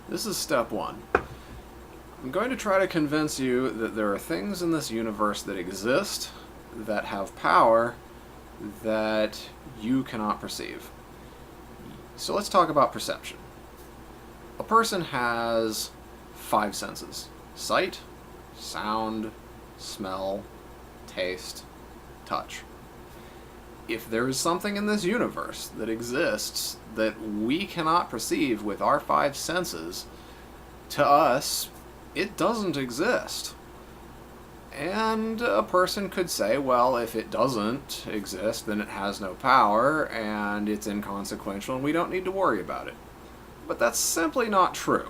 This is step one. I'm going to try to convince you that there are things in this universe that exist, that have power, that you cannot perceive. So let's talk about perception. A person has 5 senses: sight, sound, smell, taste, touch. If there is something in this universe that exists that we cannot perceive with our 5 senses, to us, it doesn't exist. And a person could say, well, if it doesn't exist, then it has no power, and it's inconsequential, and we don't need to worry about it. But that's simply not true.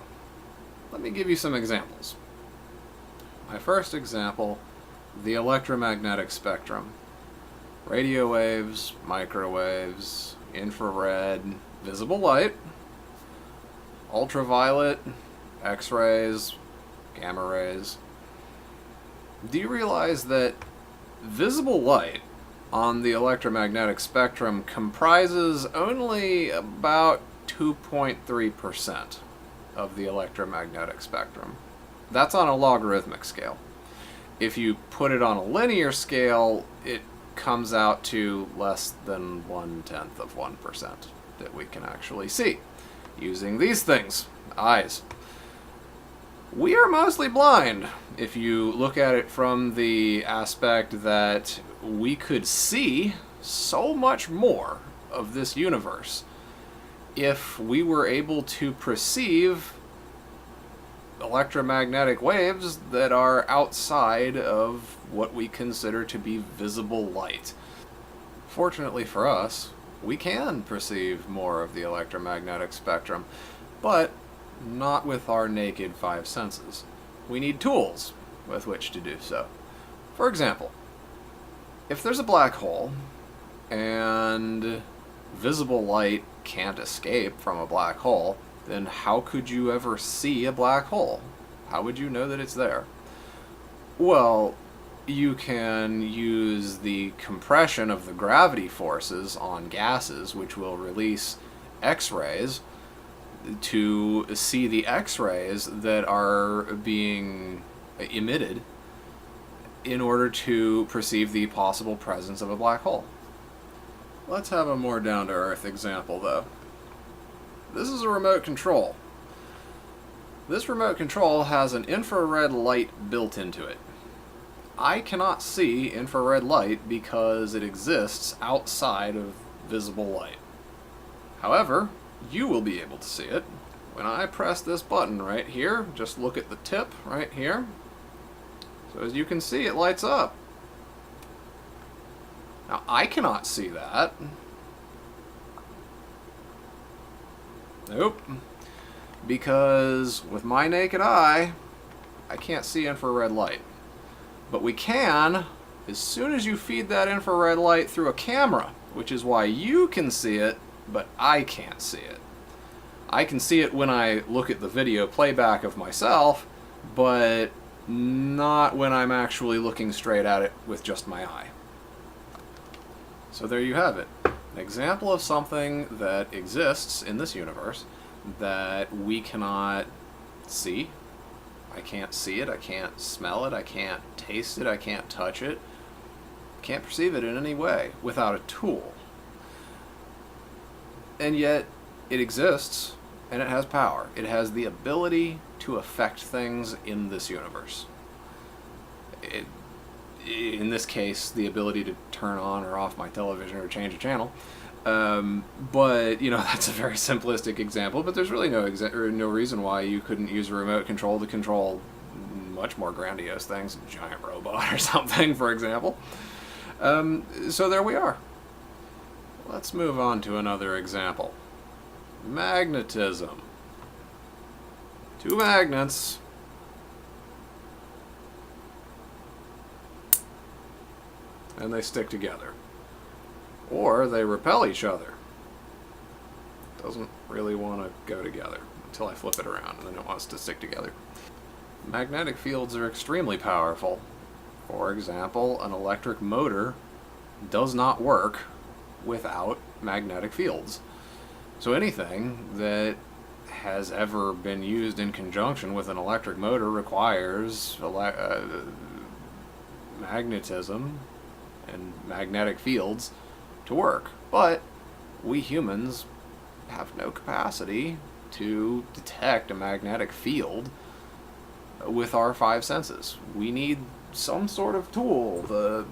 Let me give you some examples. My first example, the electromagnetic spectrum. Radio waves, microwaves, infrared, visible light, ultraviolet, X-rays, gamma rays. Do you realize that visible light on the electromagnetic spectrum comprises only about 2.3% of the electromagnetic spectrum? That's on a logarithmic scale. If you put it on a linear scale, it comes out to less than 0.1% that we can actually see using these things, eyes. We are mostly blind if you look at it from the aspect that we could see so much more of this universe if we were able to perceive electromagnetic waves that are outside of what we consider to be visible light. Fortunately for us, we can perceive more of the electromagnetic spectrum, but not with our naked 5 senses. We need tools with which to do so. For example, if there's a black hole and visible light can't escape from a black hole, then how could you ever see a black hole? How would you know that it's there? Well, you can use the compression of the gravity forces on gases, which will release X-rays, to see the X-rays that are being emitted in order to perceive the possible presence of a black hole. Let's have a more down-to-earth example, though. This is a remote control. This remote control has an infrared light built into it. I cannot see infrared light because it exists outside of visible light. However, you will be able to see it. When I press this button right here, just look at the tip right here. So as you can see, it lights up. Now, I cannot see that. Nope. Because with my naked eye, I can't see infrared light. But we can as soon as you feed that infrared light through a camera, which is why you can see it, but I can't see it. I can see it when I look at the video playback of myself, but not when I'm actually looking straight at it with just my eye. So there you have it. An example of something that exists in this universe that we cannot see. I can't see it, I can't smell it, I can't taste it, I can't touch it. Can't perceive it in any way without a tool. And yet, it exists, and it has power. It has the ability to affect things in this universe. In this case, the ability to turn on or off my television or change a channel. But, you know, that's a very simplistic example, but there's really no reason why you couldn't use a remote control to control much more grandiose things, a giant robot or something, for example. So there we are. Let's move on to another example. Magnetism. 2 magnets. And they stick together. Or they repel each other. Doesn't really want to go together until I flip it around, and then it wants to stick together. Magnetic fields are extremely powerful. For example, an electric motor does not work without magnetic fields. So anything that has ever been used in conjunction with an electric motor requires magnetism and magnetic fields to work. But we humans have no capacity to detect a magnetic field with our five senses. We need some sort of tool, the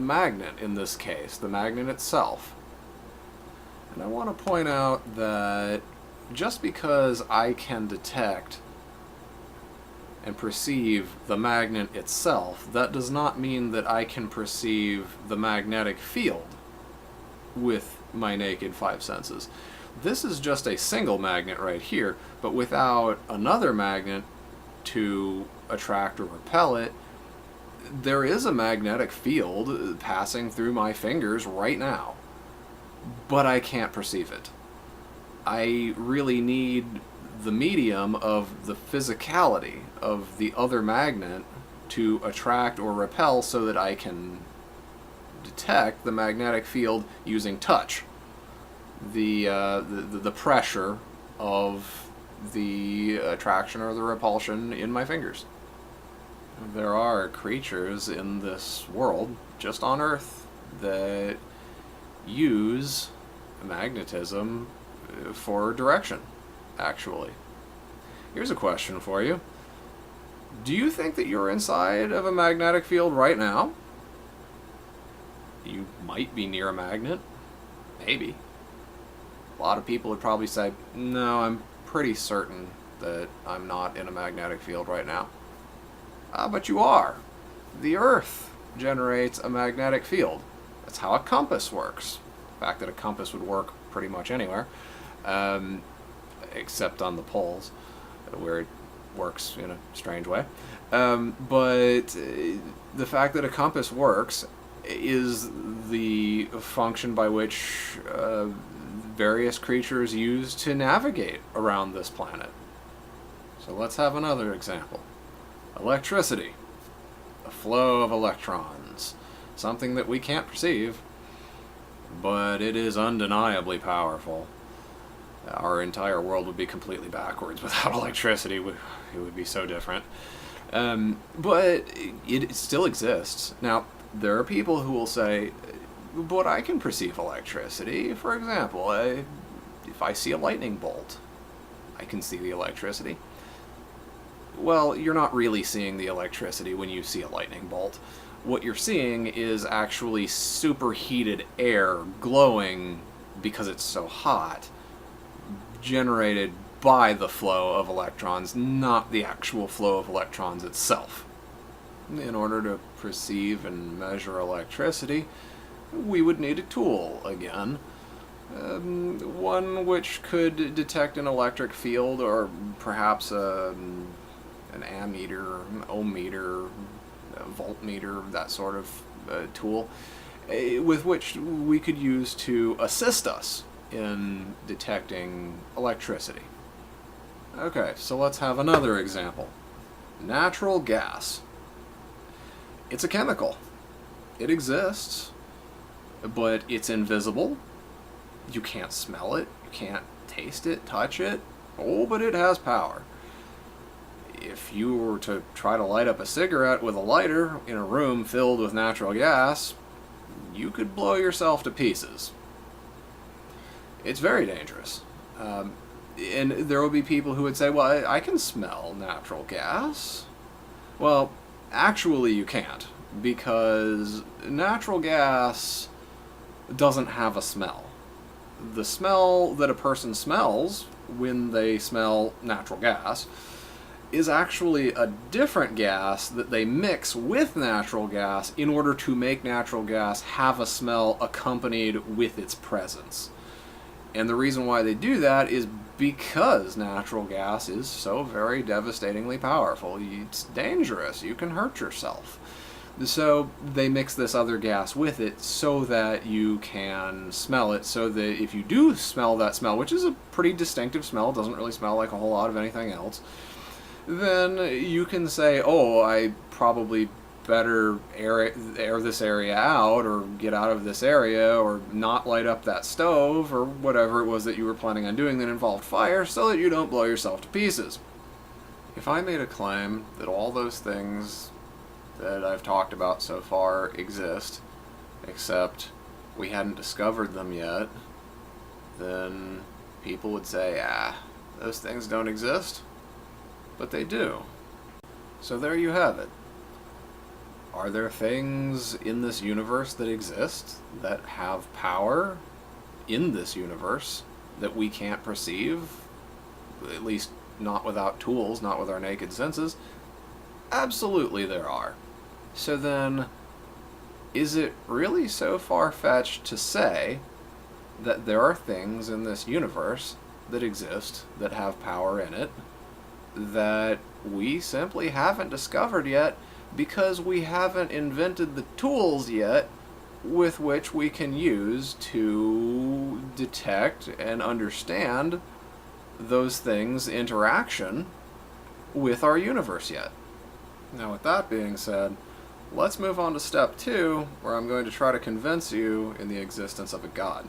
magnet in this case, the magnet itself. And I want to point out that just because I can detect and perceive the magnet itself, that does not mean that I can perceive the magnetic field with my naked five senses. This is just a single magnet right here, but without another magnet to attract or repel it, there is a magnetic field passing through my fingers right now, but I can't perceive it. I really need the medium of the physicality of the other magnet to attract or repel so that I can detect the magnetic field using touch. The pressure of the attraction or the repulsion in my fingers. There are creatures in this world, just on Earth, that use magnetism for direction, actually. Here's a question for you. Do you think that you're inside of a magnetic field right now? You might be near a magnet. Maybe. A lot of people would probably say, no, I'm pretty certain that I'm not in a magnetic field right now. But you are. The Earth generates a magnetic field. That's how a compass works. The fact that a compass would work pretty much anywhere, except on the poles, where it works in a strange way. But the fact that a compass works is the function by which various creatures use to navigate around this planet. So let's have another example. Electricity. The flow of electrons. Something that we can't perceive, but it is undeniably powerful. Our entire world would be completely backwards without electricity. It would be so different. But it still exists. Now, there are people who will say, but I can perceive electricity. For example, if I see a lightning bolt, I can see the electricity. Well, you're not really seeing the electricity when you see a lightning bolt. What you're seeing is actually superheated air glowing because it's so hot, generated by the flow of electrons, not the actual flow of electrons itself. In order to perceive and measure electricity, we would need a tool again. One which could detect an electric field, or perhaps an ammeter, an ohm meter, a voltmeter, that sort of tool, with which we could use to assist us in detecting electricity. Okay, so let's have another example. Natural gas. It's a chemical. It exists, but it's invisible. You can't smell it, you can't taste it, touch it. Oh, but it has power. If you were to try to light up a cigarette with a lighter in a room filled with natural gas, you could blow yourself to pieces. It's very dangerous. And there will be people who would say, well, I can smell natural gas. Well, actually you can't, because natural gas doesn't have a smell. The smell that a person smells when they smell natural gas is actually a different gas that they mix with natural gas in order to make natural gas have a smell accompanied with its presence. And the reason why they do that is because natural gas is so very devastatingly powerful. It's dangerous. You can hurt yourself. So they mix this other gas with it so that you can smell it, so that if you do smell that smell, which is a pretty distinctive smell, doesn't really smell like a whole lot of anything else, then you can say, oh, I probably better air this area out, or get out of this area, or not light up that stove, or whatever it was that you were planning on doing that involved fire, so that you don't blow yourself to pieces. If I made a claim that all those things that I've talked about so far exist, except we hadn't discovered them yet, then people would say, those things don't exist. But they do. So there you have it. Are there things in this universe that exist that have power in this universe that we can't perceive? At least not without tools, not with our naked senses? Absolutely there are. So then, is it really so far-fetched to say that there are things in this universe that exist that have power in it that we simply haven't discovered yet because we haven't invented the tools yet with which we can use to detect and understand those things' interaction with our universe yet? Now, with that being said, let's move on to step 2, where I'm going to try to convince you in the existence of a God.